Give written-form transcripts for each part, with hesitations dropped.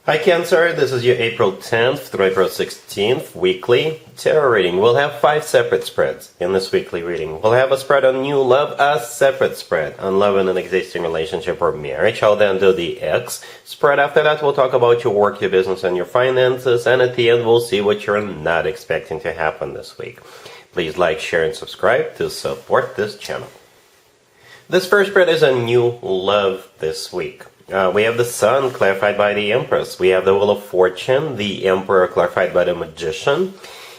Hi Cancer, this is your April 10th through April 16th weekly tarot reading. We'll have 5 separate spreads in this weekly reading. We'll have a spread on new love, a separate spread on love in an existing relationship or marriage. I'll then do the X spread. After that, we'll talk about your work, your business, and your finances. And at the end, we'll see what you're not expecting to happen this week. Please like, share, and subscribe to support this channel. This first spread is a new love this week. We have the Sun clarified by the Empress. We have the Wheel of Fortune, the Emperor clarified by the Magician.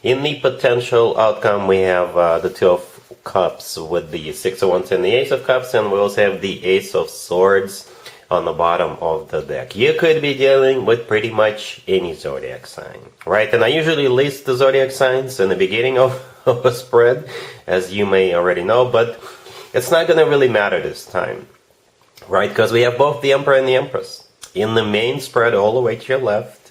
In the potential outcome, we have the Two of Cups with the Six of Wands and the Ace of Cups, and we also have the Ace of Swords on the bottom of the deck. You could be dealing with pretty much any zodiac sign, right? And I usually list the zodiac signs in the beginning of a spread, as you may already know, but it's not going to really matter this time. Right, because we have both the Emperor and the Empress. In the main spread, all the way to your left,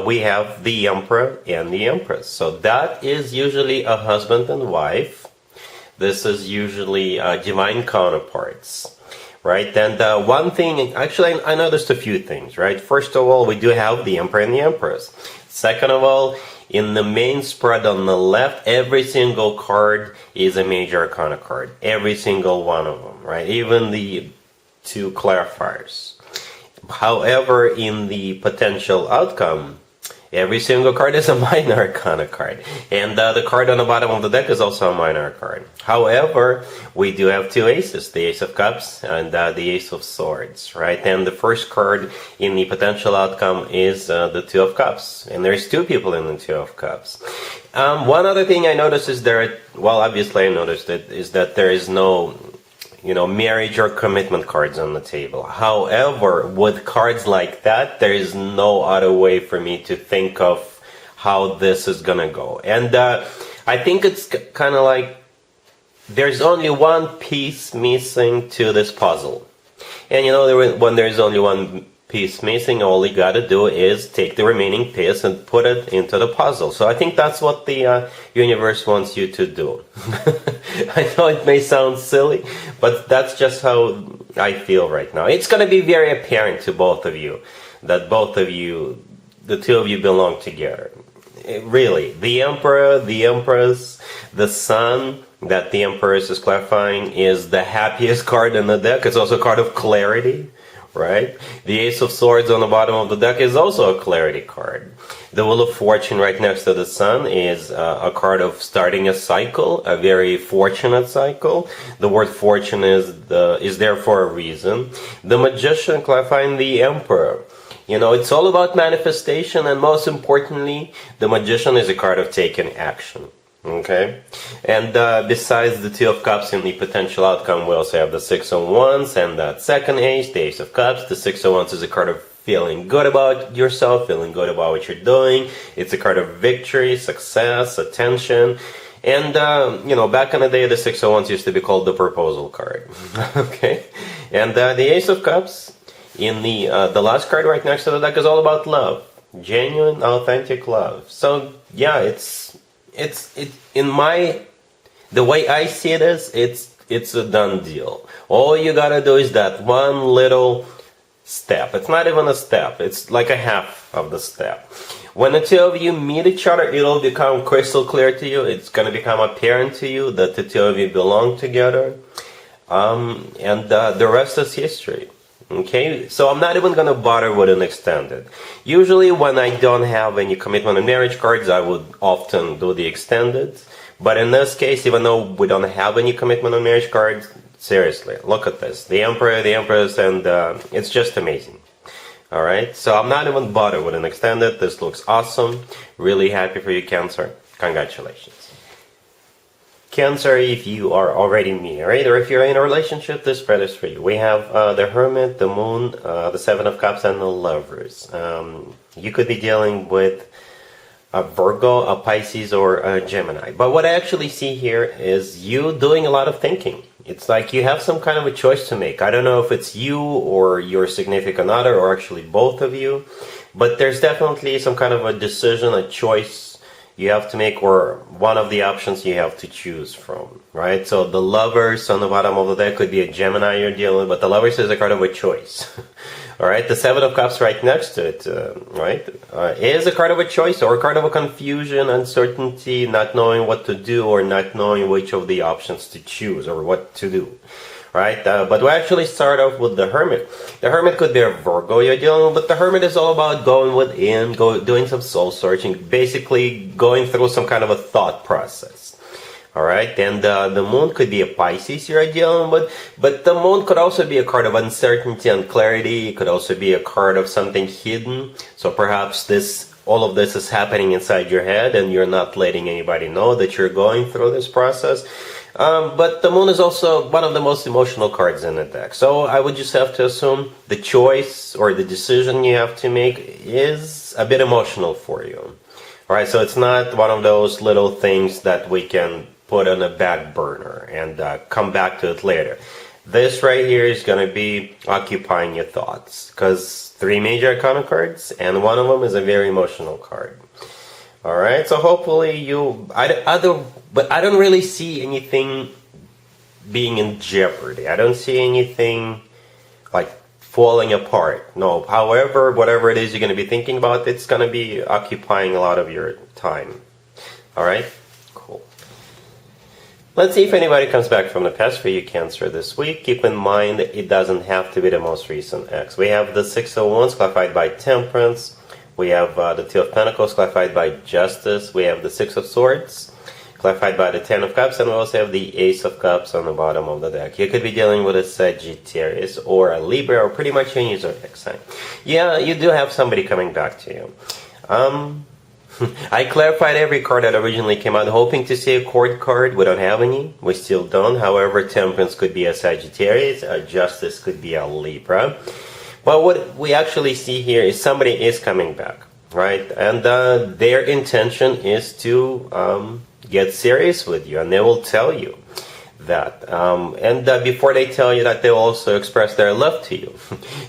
we have the Emperor and the Empress. So that is usually a husband and wife. This is usually divine counterparts, right? And one thing, actually, I noticed a few things, right? First of all, we do have the Emperor and the Empress. Second of all, in the main spread on the left, every single card is a major arcana card. Every single one of them, right? Even the two clarifiers. However, in the potential outcome, every single card is a minor arcana card. And the card on the bottom of the deck is also a minor card. However, we do have two aces, the Ace of Cups and the Ace of Swords, right? And the first card in the potential outcome is the Two of Cups. And there's two people in the Two of Cups. One other thing I noticed is obviously I noticed it, is that there is no marriage or commitment cards on the table. However, with cards like that, there is no other way for me to think of how this is gonna go. And I think it's kind of like there's only one piece missing to this puzzle. And when there's only one piece missing, all you gotta do is take the remaining piece and put it into the puzzle. So I think that's what the universe wants you to do. I know it may sound silly, but that's just how I feel right now. It's gonna be very apparent to both of you that the two of you belong together. Really, the Emperor, the Empress, the Sun that the Empress is clarifying is the happiest card in the deck. It's also a card of clarity. Right? The Ace of Swords on the bottom of the deck is also a clarity card. The Wheel of Fortune right next to the Sun is a card of starting a cycle, a very fortunate cycle. The word fortune is there for a reason. The Magician clarifying the Emperor. It's all about manifestation, and most importantly, the Magician is a card of taking action. Okay, and besides the Two of Cups in the potential outcome, we also have the Six of Wands and that second ace, the Ace of Cups. The Six of Wands is a card of feeling good about yourself, feeling good about what you're doing. It's a card of victory, success, attention. And, back in the day, the Six of Wands used to be called the proposal card. Okay, and the Ace of Cups in the last card right next to the deck is all about love, genuine, authentic love. So, yeah, the way I see this, it's a done deal. All you gotta do is that one little step. It's not even a step, it's like a half of the step. When the two of you meet each other, it'll become crystal clear to you. It's gonna become apparent to you that the two of you belong together. And the rest is history. Okay, so I'm not even gonna bother with an extended. Usually when I don't have any commitment and marriage cards, I would often do the extended. But in this case, even though we don't have any commitment and marriage cards, seriously, look at this. The Emperor, the Empress, and it's just amazing. Alright, so I'm not even bothered with an extended. This looks awesome. Really happy for you, Cancer. Congratulations. Cancer, if you are already married or if you're in a relationship, this spread is for you. We have the Hermit, the Moon, the Seven of Cups, and the Lovers. You could be dealing with a Virgo, a Pisces, or a Gemini. But what I actually see here is you doing a lot of thinking. It's like you have some kind of a choice to make. I don't know if it's you or your significant other or actually both of you, but there's definitely some kind of a decision, a choice you have to make, or one of the options you have to choose from, right? So the Lovers on the bottom of the deck could be a Gemini you're dealing with, but the Lovers is a card of a choice. All right, the Seven of Cups right next to it, is a card of a choice or a card of a confusion, uncertainty, not knowing what to do or not knowing which of the options to choose or what to do. Right, but we actually start off with the Hermit. The Hermit could be a Virgo you're dealing with, but the Hermit is all about going within, doing some soul searching, basically going through some kind of a thought process. All right, and the Moon could be a Pisces you're dealing with, but the Moon could also be a card of uncertainty and clarity. It could also be a card of something hidden. So perhaps all of this is happening inside your head, and you're not letting anybody know that you're going through this process. But the Moon is also one of the most emotional cards in the deck. So I would just have to assume the choice or the decision you have to make is a bit emotional for you. All right, so it's not one of those little things that we can put on a back burner and come back to it later. This right here is going to be occupying your thoughts, because 3 major arcana cards, and one of them is a very emotional card. All right, so hopefully but I don't really see anything being in jeopardy. I don't see anything like falling apart. No, however, whatever it is you're going to be thinking about, it's going to be occupying a lot of your time. All right, cool. Let's see if anybody comes back from the past for you, Cancer, this week. Keep in mind that it doesn't have to be the most recent ex. We have the Six of Wands clarified by Temperance. We have the Two of Pentacles clarified by Justice. We have the Six of Swords clarified by the Ten of Cups, and we also have the Ace of Cups on the bottom of the deck. You could be dealing with a Sagittarius or a Libra or pretty much any zodiac sign. Yeah, you do have somebody coming back to you. I clarified every card that originally came out, hoping to see a court card. We don't have any. We still don't. However, Temperance could be a Sagittarius. Justice could be a Libra. But what we actually see here is somebody is coming back, right? And their intention is to get serious with you, and they will tell you that. And before they tell you that, they will also express their love to you.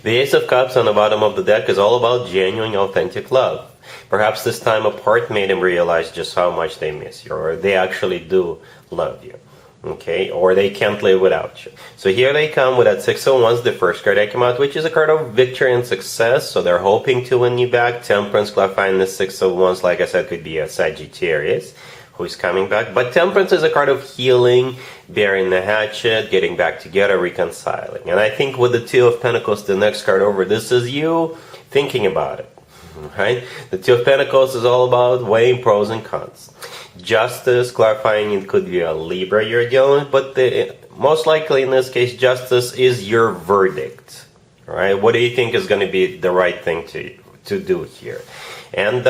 The Ace of Cups on the bottom of the deck is all about genuine, authentic love. Perhaps this time apart made them realize just how much they miss you, or they actually do love you. Okay, or they can't live without you. So here they come with that Six of Wands, the first card that came out, which is a card of victory and success. So they're hoping to win you back. Temperance clarifying the Six of Wands, like I said, could be a Sagittarius who is coming back. But Temperance is a card of healing, bearing the hatchet, getting back together, reconciling. And I think with the Two of Pentacles, the next card over, this is you thinking about it. Right? The Two of Pentacles is all about weighing pros and cons. Justice, clarifying it could be a Libra you're dealing with, but most likely in this case, Justice is your verdict. Right? What do you think is going to be the right thing to do here? And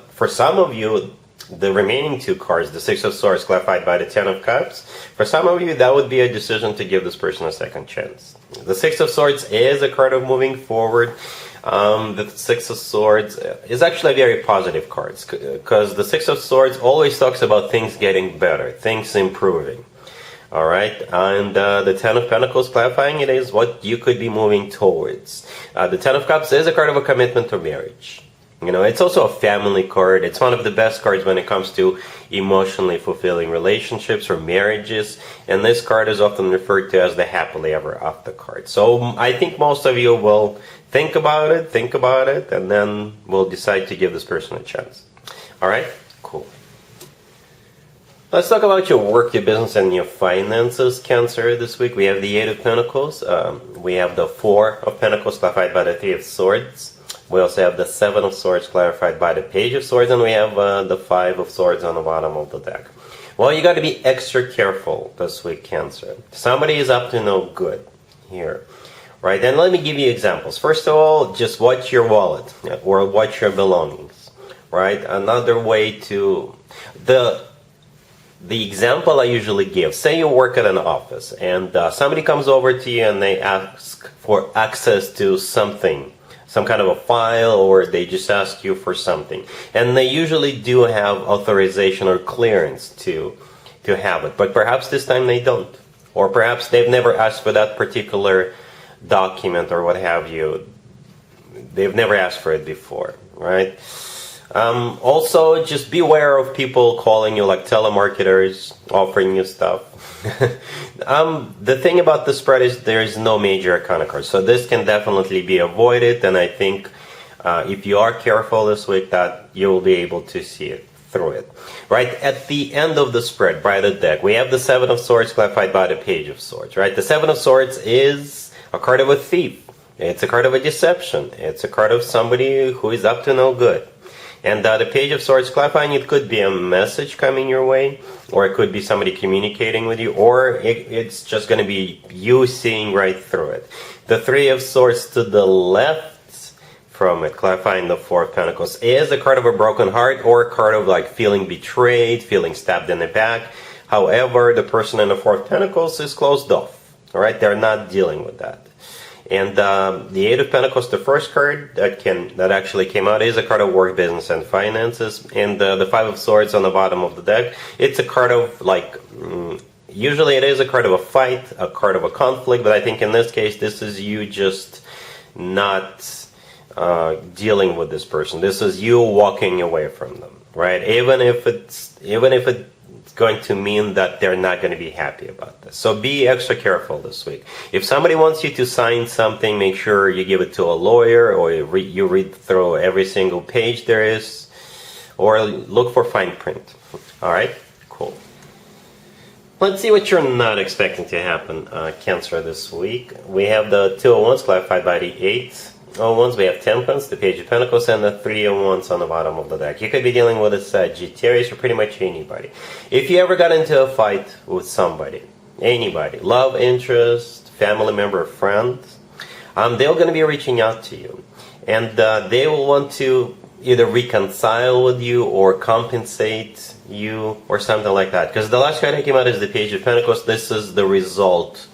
for some of you, the remaining 2 cards, the Six of Swords clarified by the Ten of Cups, for some of you, that would be a decision to give this person a second chance. The Six of Swords is a card of moving forward. The Six of Swords is actually a very positive card, because the Six of Swords always talks about things getting better, things improving. All right, and the Ten of Pentacles clarifying it is what you could be moving towards. The Ten of Cups is a card of a commitment to marriage. You know, it's also a family card. It's one of the best cards when it comes to emotionally fulfilling relationships or marriages. And this card is often referred to as the happily ever after card. So I think most of you will think about it, and then we'll decide to give this person a chance. All right? Cool. Let's talk about your work, your business, and your finances, Cancer, this week. We have the Eight of Pentacles. We have the Four of Pentacles clarified by the Three of Swords. We also have the Seven of Swords clarified by the Page of Swords, and we have the Five of Swords on the bottom of the deck. Well, you got to be extra careful this week, Cancer. Somebody is up to no good here. Right, and let me give you examples. First of all, just watch your wallet or watch your belongings. Right, another way to the example I usually give. Say you work at an office, and somebody comes over to you and they ask for access to something, some kind of a file, or they just ask you for something, and they usually do have authorization or clearance to have it, but perhaps this time they don't, or perhaps they've never asked for that particular document or what have you. They've never asked for it before, right? Also, just beware of people calling you like telemarketers, offering you stuff. The thing about the spread is there's no major arcana cards, so this can definitely be avoided, and I think if you are careful this week, that you'll be able to see it through it. Right at the end of the spread, by the deck, we have the Seven of Swords clarified by the Page of Swords. Right, the Seven of Swords is a card of a thief. It's a card of a deception. It's a card of somebody who is up to no good. And the Page of Swords clarifying, it could be a message coming your way, or it could be somebody communicating with you, or it's just going to be you seeing right through it. The Three of Swords to the left from it, clarifying the Four of Pentacles, is a card of a broken heart, or a card of like feeling betrayed, feeling stabbed in the back. However, the person in the Four of Pentacles is closed off. All right, they're not dealing with that. And the Eight of Pentacles, the first card that actually came out, is a card of work, business, and finances. And the Five of Swords on the bottom of the deck, it's a card of like, usually it is a card of a fight, a card of a conflict, but I think in this case, this is you just not dealing with this person. This is you walking away from them, right? Even if it's going to mean that they're not going to be happy about this. So be extra careful this week. If somebody wants you to sign something, make sure you give it to a lawyer, or you read through every single page there is, or look for fine print. All right, cool. Let's see what you're not expecting to happen, Cancer, this week. We have the Two of Wands clarified by the Eight of Wands. We have Temperance, the Page of Pentacles, and the Three of Wands on the bottom of the deck. You could be dealing with a Sagittarius, or pretty much anybody. If you ever got into a fight with somebody, anybody, love interest, family member, friend, they're going to be reaching out to you. And they will want to either reconcile with you or compensate you or something like that. Because the last card that came out is the Page of Pentacles. This is the result.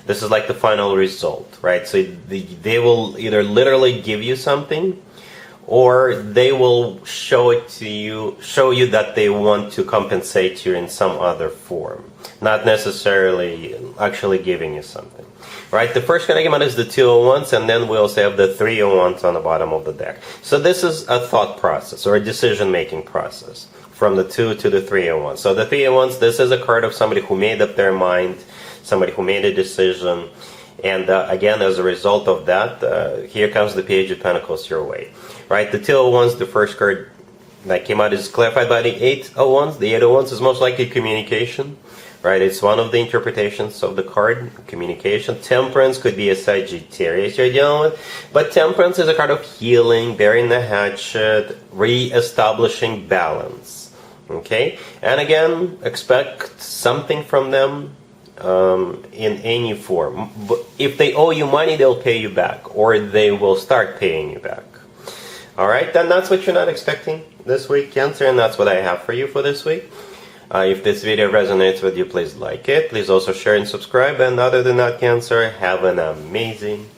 This is like the final result, right? So they will either literally give you something, or they will show you that they want to compensate you in some other form, not necessarily actually giving you something, right? The first card I came out is the Two of Wands, and then we also have the Three of Wands on the bottom of the deck. So this is a thought process or a decision-making process from the Two to the Three of Wands. So the Three of Wands, this is a card of somebody who made up their mind, somebody who made a decision, and again, as a result of that, here comes the Page of Pentacles your way, right? The Two of Wands, the first card that came out, is clarified by the Eight of Wands. The Eight of Wands is most likely communication, right? It's one of the interpretations of the card, communication. Temperance could be a Sagittarius you're dealing with, but Temperance is a card of healing, burying the hatchet, re-establishing balance, okay? And again, expect something from them in any form. But if they owe you money, they'll pay you back, or they will start paying you back. All right, then that's what you're not expecting this week, Cancer, and that's what I have for you for this week. If this video resonates with you, please like it. Please also share and subscribe. And other than that, Cancer, have an amazing